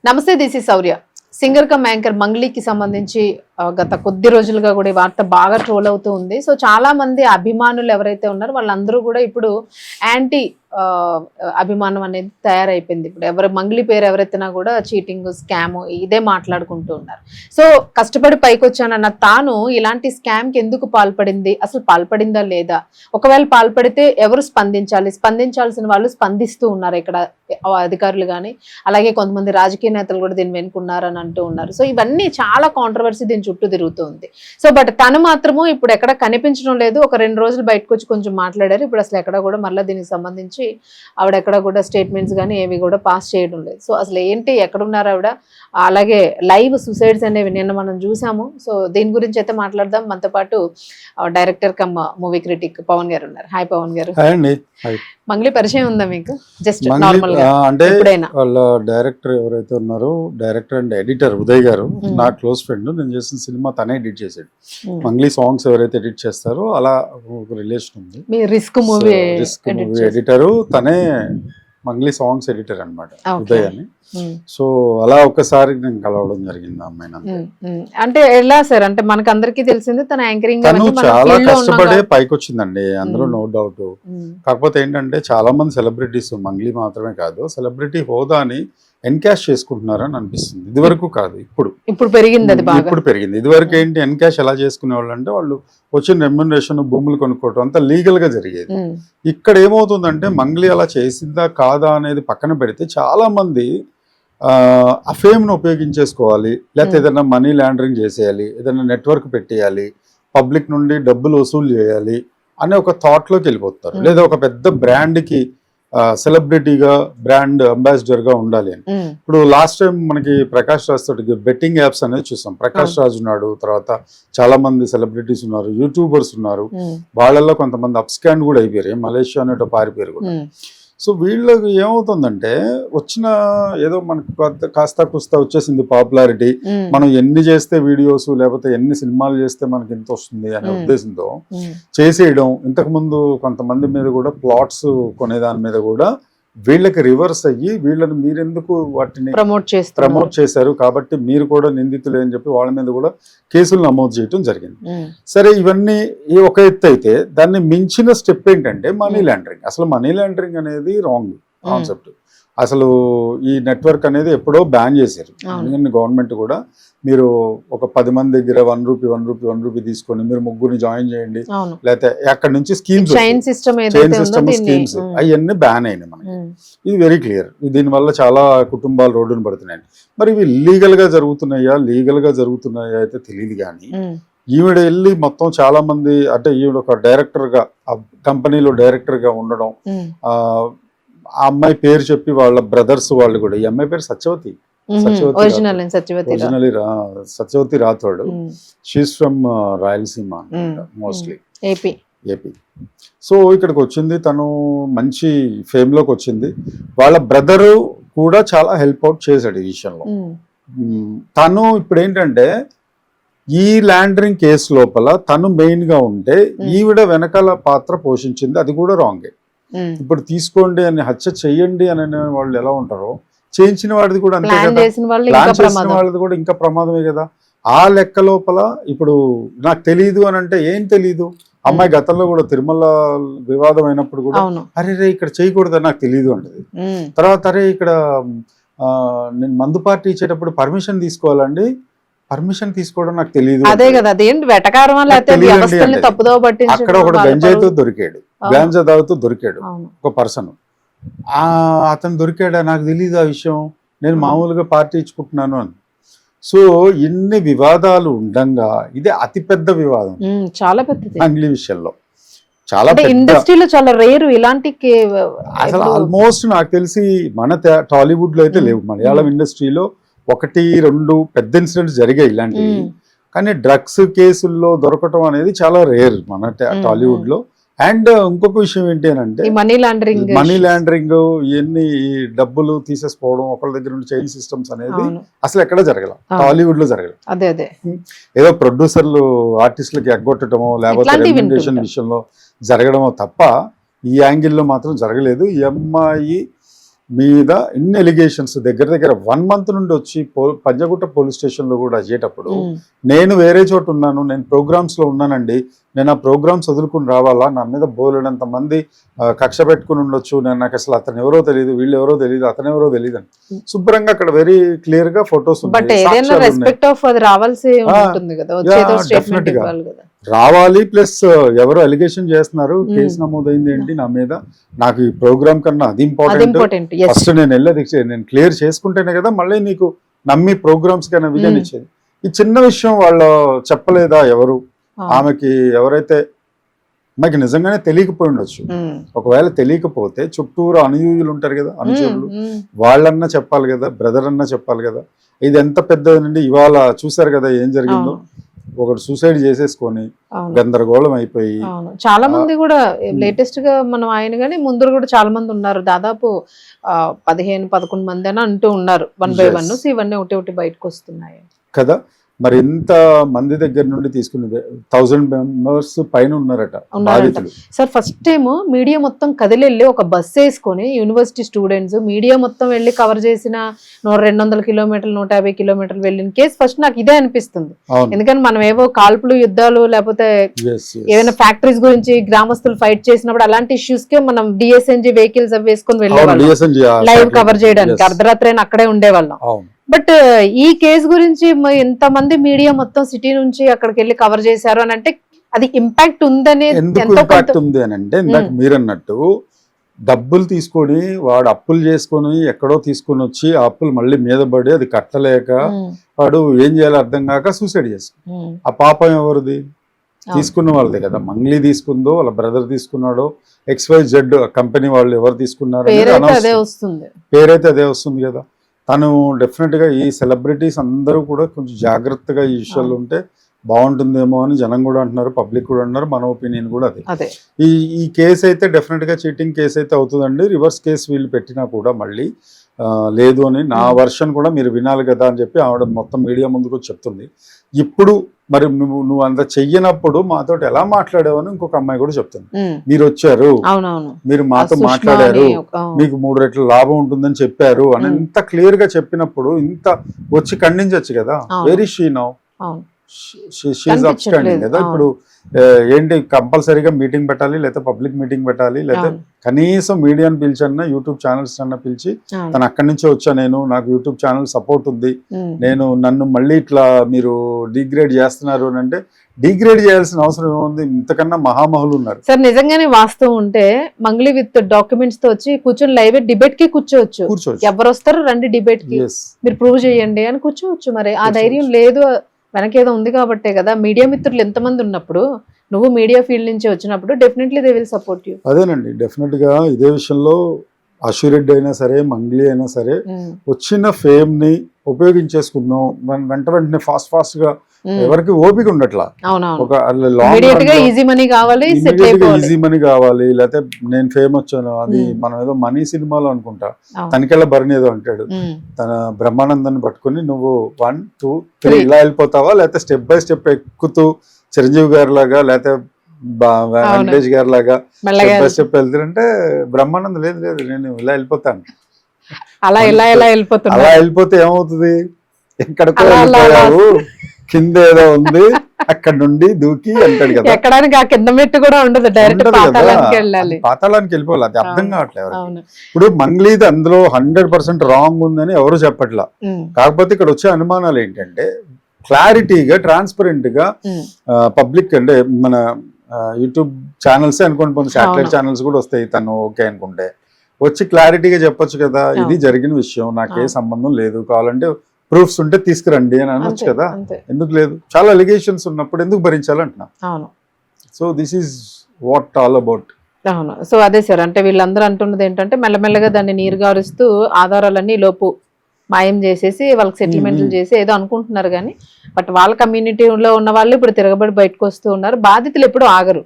నమస్తే, this is Shaurya. Singer cum anchor మంగ్లీకి సంబంధించి గత కొద్ది రోజులుగా కూడా ఈ వార్త బాగా ట్రోల్ అవుతూ ఉంది. సో చాలా మంది అభిమానులు ఎవరైతే ఉన్నారో వాళ్ళందరూ కూడా ఇప్పుడు యాంటీ అభిమానం అనేది తయారైపోయింది. ఇప్పుడు ఎవరు మంగ్లీ పేరు ఎవరైతేనా కూడా చీటింగ్, స్కామ్ ఇదే మాట్లాడుకుంటూ ఉన్నారు. సో కష్టపడి పైకి వచ్చానన్న తాను ఇలాంటి స్కామ్కి ఎందుకు పాల్పడింది, అసలు పాల్పడిందా లేదా, ఒకవేళ పాల్పడితే ఎవరు స్పందించాలి, స్పందించాల్సిన వాళ్ళు స్పందిస్తూ ఉన్నారు ఇక్కడ అధికారులు కానీ, అలాగే కొంతమంది రాజకీయ నేతలు కూడా దీన్ని వెనుకున్నారని అంటూ ఉన్నారు. సో ఇవన్నీ చాలా కాంట్రవర్సీ దీని చుట్టూ తిరుగుతుంది. సో బట్ తను మాత్రము ఇప్పుడు ఎక్కడ కనిపించడం లేదు. ఒక 2 రోజులు బయటకు వచ్చి కొంచెం మాట్లాడారు. ఇప్పుడు అసలు ఎక్కడ కూడా మళ్ళీ దీనికి సంబంధించి ఆవిడ ఎక్కడ కూడా స్టేట్మెంట్స్ కానీ ఏవి కూడా పాస్ చేయడం లేదు. సో అసలు ఏంటి, ఎక్కడున్నారు ఆవిడ, అలాగే లైవ్ సూసైడ్స్ అనేవి నిన్న మనం చూసాము. సో దీని గురించి అయితే మాట్లాడదాం. మనతో పాటు director cum movie critic Pavan garu ఉన్నారు. హాయ్ పవన్ గారు. మంగ్లీ పరిచయం ఉందా మీకు? జస్ట్ నార్మల్ గా అంటే వాళ్ళ డైరెక్టర్ ఎవరైతే ఉన్నారో, డైరెక్టర్ అండ్ ఎడిటర్ ఉదయ్ గారు నా క్లోజ్ ఫ్రెండ్. నేను చేసిన సినిమా తనే ఎడిట్ చేసాడు. మంగ్లీ సాంగ్స్ ఎవరైతే ఎడిట్ చేస్తారో అలా ఒక రిలేషన్ ఉంది. రిస్క్ మూవీ ఎడిటరు తనే, మంగ్లీ సాంగ్స్ ఎడిటర్ అన్నమాట ఉదయ్ అని. సో అలా ఒకసారి నేను కలవడం జరిగింది అమ్మాయిని. అంటే ఎలా సార్, అంటే మనకు అందరికీ తెలిసింది తన యాంకరింగ్ తను చాలా కష్టపడే పైకి వచ్చింది, అందులో నో డౌట్. కాకపోతే ఏంటంటే చాలా మంది సెలబ్రిటీస్, మంగ్లీ మాత్రమే కాదు, సెలబ్రిటీ హోదాని ఎన్కాష్ చేసుకుంటున్నారని అనిపిస్తుంది. ఇది వరకు కాదు, ఇప్పుడు పెరిగింది. అది ఇప్పుడు పెరిగింది. ఇది వరకు ఏంటి, ఎన్కాష్ ఎలా చేసుకునే వాళ్ళు అంటే వాళ్ళు వచ్చిన రెమ్యునరేషన్, భూములు కొనుక్కోవటం అంతా లీగల్ గా జరిగేది. ఇక్కడ ఏమవుతుందంటే మంగ్లీ అలా చేసిందా కాదా అనేది పక్కన పెడితే చాలా మంది ఆ ఫేమ్ను ఉపయోగించేసుకోవాలి, లేకపోతే ఏదైనా మనీ లాండరింగ్ చేసేయాలి, ఏదైనా నెట్వర్క్ పెట్టేయాలి, పబ్లిక్ నుండి డబ్బులు వసూలు చేయాలి అనే ఒక థాట్లోకి వెళ్ళిపోతారు. లేదా ఒక పెద్ద బ్రాండ్కి సెలబ్రిటీగా, బ్రాండ్ అంబాసిడర్గా ఉండాలి అని. ఇప్పుడు లాస్ట్ టైం మనకి ప్రకాష్ రాజ్ తోటి బెట్టింగ్ యాప్స్ అనేది చూసాం. ప్రకాష్ రాజ్ ఉన్నాడు, తర్వాత చాలా మంది సెలబ్రిటీస్ ఉన్నారు, యూట్యూబర్స్ ఉన్నారు. వాళ్ళల్లో కొంతమంది అప్స్కాండ్ కూడా అయిపోయారు, మలేషియా అనేటో పారిపోయారు కూడా. సో వీళ్ళకి ఏమవుతుందంటే వచ్చిన ఏదో మనకు కాస్త కుస్తా వచ్చేసింది పాపులారిటీ, మనం ఎన్ని చేస్తే వీడియోస్ లేకపోతే ఎన్ని సినిమాలు చేస్తే మనకి ఎంత వస్తుంది అనే ఉద్దేశంతో చేసేయడం. ఇంతకు ముందు కొంతమంది మీద కూడా ప్లాట్స్ కొనేదాని మీద కూడా వీళ్ళకి రివర్స్ అయ్యి వీళ్ళని మీరెందుకు వాటిని ప్రమోట్ చేశారు కాబట్టి మీరు కూడా నిందితులే అని చెప్పి వాళ్ళ మీద కూడా కేసులు నమోదు చేయడం జరిగింది. సరే, ఇవన్నీ ఒక ఎత్తు అయితే దాన్ని మించిన స్టెప్ ఏంటంటే మనీ లాండరింగ్. అసలు మనీ లాండరింగ్ అనేది రాంగ్ కాన్సెప్ట్. అసలు ఈ నెట్వర్క్ అనేది ఎప్పుడో బ్యాన్ చేశారు. ఎందుకంటే గవర్నమెంట్ కూడా మీరు ఒక 10 మంది దగ్గర 1 రూపీ తీసుకొని మీరు ముగ్గురిని జాయిన్ చేయండి, లేకపోతే అక్కడ నుంచి స్కీమ్స్, చైన్ సిస్టమ్ స్కీమ్స్ అవన్నీ బ్యాన్ అయినాయి మనకి. ఇది వెరీ క్లియర్. దీనివల్ల చాలా కుటుంబాలు రోడ్డును పడుతున్నాయి. మరి ఇవి లీగల్ గా జరుగుతున్నాయా అయితే తెలియదు. కానీ ఈవిడ వెళ్ళి మొత్తం చాలా మంది, అంటే ఈవిడ ఒక డైరెక్టర్ గా, కంపెనీలో డైరెక్టర్ గా ఉండడం, ఆ అమ్మాయి పేరు చెప్పి వాళ్ళ బ్రదర్స్ వాళ్ళు కూడా, ఈ అమ్మాయి పేరు Satyavathi Rathod. She's from Rayalaseema mostly, AP. So ఇక్కడికి వచ్చింది, తను మంచి ఫేమ్ లోకి వచ్చింది. వాళ్ళ బ్రదరు కూడా చాలా హెల్ప్ అవుట్ చేశాడు ఈ విషయంలో. తను ఇప్పుడు ఏంటంటే ఈ ల్యాండరింగ్ కేసు లోపల తను మెయిన్ గా ఉంటే ఈవిడ వెనకాల పాత్ర పోషించింది, అది కూడా రాంగే. ఇప్పుడు తీసుకోండి అని, హత్య చెయ్యండి అని వాళ్ళు ఎలా ఉంటారో, చేయించిన వాడిది కూడా అంతే కదా, ప్లాన్ చేసిన వాళ్ళది కూడా ఇంకా ప్రమాదమే కదా. ఆ లెక్క లోపల ఇప్పుడు నాకు తెలియదు అని అంటే ఏం తెలియదు. అమ్మాయి గతంలో కూడా తిరుమల వివాదం అయినప్పుడు కూడా అరే రే ఇక్కడ చేయకూడదని నాకు తెలియదు అంటది. తర్వాత అరే ఇక్కడ నేను మందు పార్టీ ఇచ్చేటప్పుడు పర్మిషన్ తీసుకోవాలండి, పర్మిషన్ తీసుకోవడం నాకు తెలియదు. అక్కడ ఒకటి గంజాయితో దొరికాడు, గాంజా తాగుతూ దొరికాడు ఒక పర్సన్. అతను దొరికాడా నాకు తెలియదు ఆ విషయం, నేను మామూలుగా పార్టీ ఇచ్చుకుంటున్నాను అని. సో ఇన్ని వివాదాలు ఉండగా ఇది అతి పెద్ద వివాదం, చాలా పెద్ద మంగ్లీ విషయంలో. చాలా ఇండస్ట్రీలో చాలా రేరు ఇలాంటి, అసలు ఆల్మోస్ట్ నాకు తెలిసి మన టాలీవుడ్ లో అయితే లేవు. మలయాళం ఇండస్ట్రీలో 1-2 పెద్ద ఇన్సిడెంట్స్ జరిగాయి ఇలాంటివి, కానీ డ్రగ్స్ కేసుల్లో దొరకటం అనేది చాలా రేర్ మన టాలీవుడ్ లో. అండ్ ఇంకొక విషయం ఏంటి అని అంటే మనీ లాండరింగ్, ఇవన్నీ డబ్బులు తీసేసుకోవడం, ఒకళ్ళ దగ్గర నుండి చైన్ సిస్టమ్స్ అనేది అసలు ఎక్కడ జరగల, టాలీవుడ్ లో జరగల. ఏదో ప్రొడ్యూసర్లు ఆర్టిస్టులకి ఎగ్గొట్టడమో లేకపోతే రెమ్యునరేషన్ విషయంలో జరగడమో తప్ప ఈ యాంగిల్లో మాత్రం జరగలేదు. ఈ అమ్మాయి మీద ఇన్ని ఎలిగేషన్స్ దగ్గర 1 month నుండి వచ్చి పంజగుట్ట పోలీస్ స్టేషన్ లో కూడా అయ్యేటప్పుడు నేను వేరే చోట ఉన్నాను, నేను ప్రోగ్రామ్స్ లో ఉన్నానండి, నేను ఆ ప్రోగ్రామ్స్ వదులుకుని రావాలా, నా మీద బోలెడంత మంది కక్ష పెట్టుకుని ఉండొచ్చు, నేను నాకు అసలు అతను ఎవరో తెలియదు, వీళ్ళు ఎవరో తెలియదు, అతను ఎవరో తెలియదు అని శుభ్రంగా అక్కడ వెరీ క్లియర్ గా ఫొటోస్ రావాలి. ప్లస్ ఎవరో అలిగేషన్ చేస్తున్నారు, కేసు నమోదైంది ఏంటి నా మీద, నాకు ఈ ప్రోగ్రామ్ కన్నా అది ఇంపార్టెంట్, ఫస్ట్ నేను వెళ్ళేది నేను క్లియర్ చేసుకుంటేనే కదా మళ్ళీ నీకు నమ్మి ప్రోగ్రామ్స్ కన్నా విజయం ఇచ్చేది. ఈ చిన్న విషయం వాళ్ళు చెప్పలేదా ఎవరు ఆమెకి, ఎవరైతే ఆమెకి నిజంగానే తెలియకపోయి ఉండొచ్చు, ఒకవేళ తెలియకపోతే చుట్టూరు అనుయూయులు ఉంటారు కదా, అనుచరులు, వాళ్ళన్నా చెప్పాలి కదా, బ్రదర్ అన్నా చెప్పాలి కదా. ఇది ఎంత పెద్దదండి, ఇవాళ చూసారు కదా ఏం జరిగిందో, ఒకడు సూసైడ్ చేసేసుకొని గందరగోళం అయిపోయి. చాలా మంది కూడా లేటెస్ట్ గా మనం ఆయన గానీ ముందు కూడా చాలా మంది ఉన్నారు, దాదాపు 15-11 మంది అని అంటూ ఉన్నారు 1 by 1. సో ఇవన్నీ ఒకటి బయటకు వస్తున్నాయి కదా. మరి ఎంత మంది దగ్గర నుండి తీసుకుని 1000 మెంబర్స్ పైన ఉన్నారట బాధితులు. సార్ ఫస్ట్ టైం మీడియా మొత్తం కదిలెళ్ళి ఒక బస్ వేసుకొని యూనివర్సిటీ స్టూడెంట్స్ మీడియా మొత్తం వెళ్ళి కవర్ చేసిన 200 కిలోమీటర్లు 150 కిలోమీటర్లు వెళ్ళిన కేసు ఫస్ట్ నాకు ఇదే అనిపిస్తుంది. ఎందుకంటే మనం ఏవో కాల్పులు యుద్ధాలు లేకపోతే ఏమైనా ఫ్యాక్టరీస్ గురించి గ్రామస్తులు ఫైట్ చేసినప్పుడు అలాంటి ఇష్యూస్ కే మనం డిఎస్ఎన్జి వెహికల్స్ అవి వేసుకొని వెళ్ళేవాళ్ళం లైవ్ కవర్ చేయడానికి, అర్ధరాత్రి అయినా అక్కడే ఉండేవాళ్ళం. బట్ ఈ కేసు గురించి ఎంతమంది మీడియా మొత్తం సిటీ నుంచి అక్కడికి వెళ్ళి కవర్ చేశారు అని అంటే అది ఇంపాక్ట్ ఉందనే. ఎందుకు ఇంపాక్ట్ ఉంది అని అంటే ఇందాక మీరు అన్నట్టు డబ్బులు తీసుకొని వాడు అప్పులు చేసుకొని ఎక్కడో తీసుకొని వచ్చి ఆ అప్పులు మళ్ళీ మీద పడి అది కట్టలేక వాడు ఏం చేయాలో అర్థం కాక సూసైడ్ చేసుకున్నాడు. ఆ పాపం ఎవరిది? తీసుకున్న వాళ్ళదే కదా. మంగ్లీ తీసుకుందో, వాళ్ళ బ్రదర్ తీసుకున్నాడో, XYZ కంపెనీ వాళ్ళు ఎవరు తీసుకున్నారో పేరైతే అదే వస్తుంది కదా. తను డెఫినెట్గా ఈ సెలబ్రిటీస్ అందరూ కూడా కొంచెం జాగ్రత్తగా ఈ విషయాలు ఉంటే బాగుంటుందేమో అని జనం కూడా అంటున్నారు, పబ్లిక్ కూడా అంటున్నారు, మన ఒపీనియన్ కూడా అదే. ఈ కేసు అయితే డెఫినెట్గా చీటింగ్ కేసు అయితే అవుతుందండి. రివర్స్ కేసు వీళ్ళు పెట్టినా కూడా మళ్ళీ లేదు అని నా వర్షన్ కూడా మీరు వినాలి కదా అని చెప్పి ఆవిడ మొత్తం మీడియా ముందుకు చెప్తుంది. ఇప్పుడు మరి నువ్వు అంత చెయ్యనప్పుడు మాతో ఎలా మాట్లాడావని ఇంకొక అమ్మాయి కూడా చెప్తుంది. మీరు వచ్చారు, మీరు మాతో మాట్లాడారు, మీకు 3 రెట్ల లాభం ఉంటుందని చెప్పారు అని ఇంత క్లియర్ గా చెప్పినప్పుడు ఇంత వచ్చి ఖండించచ్చు కదా. Very she now she upstanding కదా. ఇప్పుడు ఏంటి కంపల్సరీగా మీటింగ్ పెట్టాలి, లేకపోతే పబ్లిక్ మీటింగ్ పెట్టాలి, లేకపోతే కనీసం మీడియాని పిలిచన్నా, యూట్యూబ్ ఛానల్స్ అన్నా పిలిచి తను అక్కడి నుంచే వచ్చా, నేను నాకు యూట్యూబ్ ఛానల్ సపోర్ట్ ఉంది, నన్ను మళ్ళీ ఇట్లా మీరు డిగ్రేడ్ చేస్తున్నారు అని అంటే డిగ్రేడ్ చేయాల్సిన అవసరం ఏముంది? ఇంతకన్నా మహామహులు ఉన్నారు. సార్ నిజంగానే వాస్తవం ఉంటే మంగ్లీ విత్ డాక్యుమెంట్స్ తో వచ్చి కూర్చొని లైవ్ డిబేట్ కి కూర్చోవచ్చు. ఎవరు వస్తారు రండి డిబేట్ కి, మీరు ప్రూవ్ చేయండి అని కూర్చోవచ్చు. మరి ఆ ధైర్యం లేదు, వెనకేదో ఉంది కాబట్టే కదా. మీడియా మిత్రులు ఎంతమంది ఉన్నప్పుడు, నువ్వు మీడియా ఫీల్డ్ నుంచి వచ్చినప్పుడు definitely they will support you. అదేనండి, డెఫినెట్ గా ఇదే విషయంలో అశ్విరెడ్డి అయినా సరే, మంగ్లీ అయినా సరే వచ్చిన ఫేమ్ ని ఉపయోగించేసుకుందాం. వెంటనే ఫాస్ట్ గా ఎవరికి ఓపిక ఉండట్లా. ఒక ఈజీ మనీ కావాలి, లేకపోతే నేను ఫేమ్ వచ్చాను, అది మనం ఏదో మనీ సినిమాలో అనుకుంటా తనకెళ్ళ భరణి ఏదో అంటాడు, తన బ్రహ్మానందాన్ని పట్టుకుని నువ్వు 1, 2, 3 ఇలా వెళ్ళిపోతావా, లేకపోతే స్టెప్ బై స్టెప్ ఎక్కుతూ చిరంజీవి గారి లాగా, లేకపోతే వెంకటేష్ గారి లాగా స్టెప్ బై స్టెప్ వెళ్తారంటే బ్రహ్మానందం లేదు నేను ఇలా వెళ్ళిపోతాను. అలా వెళ్ళిపోతే ఏమవుతుంది? ఎక్కడికో వెళ్ళిపోయావు, కింద ఏదో ఉంది, అక్కడ నుండి దూకి అంటాడు కదా. ఎక్కడానికి ఆ కింద మెట్టు కూడా ఉండదు, డైరెక్ట్ పాతాళానికి వెళ్ళిపోవాలి. అది అర్థం కావట్లేదు. ఇప్పుడు మంగ్లీది అందులో 100% రాంగ్ ఉందని ఎవరు చెప్పట్లా. కాకపోతే ఇక్కడ వచ్చే అనుమానాలు ఏంటంటే క్లారిటీగా, ట్రాన్స్పరెంట్ గా పబ్లిక్ అంటే మన యూట్యూబ్ ఛానల్స్ అనుకోండి, కొన్ని శాటిలైట్ ఛానల్స్ కూడా వస్తాయి, తను ఓకే అనుకుంటే వచ్చి క్లారిటీగా చెప్పొచ్చు కదా, ఇది జరిగిన విషయం, నాకే సంబంధం లేదు, కావాలంటే ప్రూఫ్స్ ఉంటే తీసుకురండి అని అనొచ్చు కదా. ఎందుకు లేదు? చాలా అలిగేషన్స్ ఉన్నప్పుడు ఎందుకు భరించాలంటున్నా. So this is what all about. అవును. సో అదే సార్, అంటే వీళ్ళందరూ అంటున్నది ఏంటంటే మెల్లమెల్లగా దాన్ని నీరుగారుస్తూ ఆధారాలన్నీ లోపు మాయం చేసేసి వాళ్ళకి సెటిల్మెంట్లు చేసి ఏదో అనుకుంటున్నారు కానీ, బట్ వాళ్ళ కమ్యూనిటీలో ఉన్న వాళ్ళు ఇప్పుడు తిరగబడి బయటకు వస్తూ ఉన్నారు. బాధితులు ఎప్పుడు ఆగరు.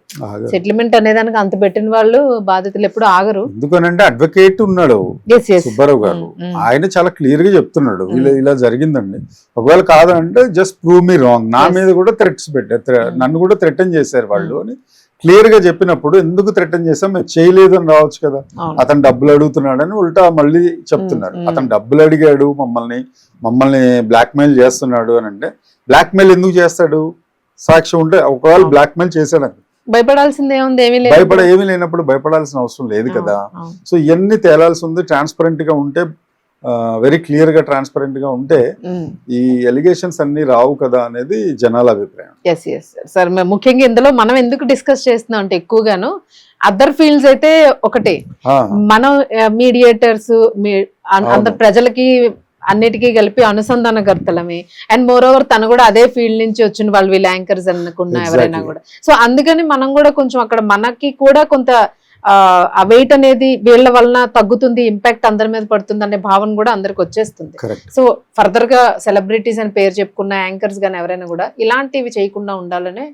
సెటిల్మెంట్ అనేదానికి అంత పెట్టిన వాళ్ళు బాధితులు ఎప్పుడు ఆగరు. ఎందుకనంటే అడ్వకేట్ ఉన్నాడు సుబ్బారావు గారు, ఆయన చాలా క్లియర్ గా చెప్తున్నాడు ఇలా జరిగిందండి, ఒకవేళ కాదంటే జస్ట్ ప్రూవ్ మీ రాంగ్, నా మీద కూడా థ్రెట్స్ పెట్టారు, నన్ను కూడా థ్రెటన్ చేశారు వాళ్ళు అని క్లియర్ గా చెప్పినప్పుడు ఎందుకు థ్రెటన్ చేసాం, మేము చేయలేదు అని రావచ్చు కదా. అవును. అతను డబ్బులు అడుగుతున్నాడని ఉల్టా మళ్ళీ చెప్తున్నారు. అతను డబ్బులు అడిగాడు, మమ్మల్ని బ్లాక్మెయిల్ చేస్తున్నాడు అని అంటే, బ్లాక్మెయిల్ ఎందుకు చేస్తాడు? సాక్ష్యం ఉంటే, ఒకవేళ బ్లాక్మెయిల్ చేశాడని భయపడాల్సింది ఏముంది? ఏమీ లేదు. ఏమీ లేనప్పుడు భయపడాల్సిన అవసరం లేదు కదా. అవును. సో ఇవన్నీ తేలాల్సి ఉంది. ట్రాన్స్పరెంట్ గా ఉంటే, వెరీ క్లియర్ గా ట్రాన్స్పరెంట్ గా ఉంటే ఈ ఎలిగేషన్స్ అన్ని రావు కదా అనేది జనాల అభిప్రాయం. ఎస్ ఎస్ సార్, ముఖ్యంగా ఇందులో మనం ఎందుకు డిస్కస్ చేస్తున్నాం అంటే, ఎక్కువగాను అదర్ ఫీల్డ్స్ అయితే ఒకటే, మనం మీడియేటర్స్ అందరు ప్రజలకి అన్నిటికీ కలిపి అనుసంధానకర్తలమే. అండ్ మోర్ ఓవర్ తను కూడా అదే ఫీల్డ్ నుంచి వచ్చిన వాళ్ళు, వీళ్ళు యాంకర్స్ అనుకున్న ఎవరైనా కూడా. సో అందుకని మనం కూడా కొంచెం అక్కడ మనకి కూడా కొంత ఆ వెయిట్ అనేది వీళ్ళ వలన తగ్గుతుంది, ఇంపాక్ట్ అందరి మీద పడుతుంది అనే భావన కూడా అందరికి వచ్చేస్తుంది. సో ఫర్దర్ గా సెలబ్రిటీస్ అని పేరు చెప్పుకున్న యాంకర్స్ గానీ ఎవరైనా కూడా ఇలాంటివి చేయకుండా ఉండాలనే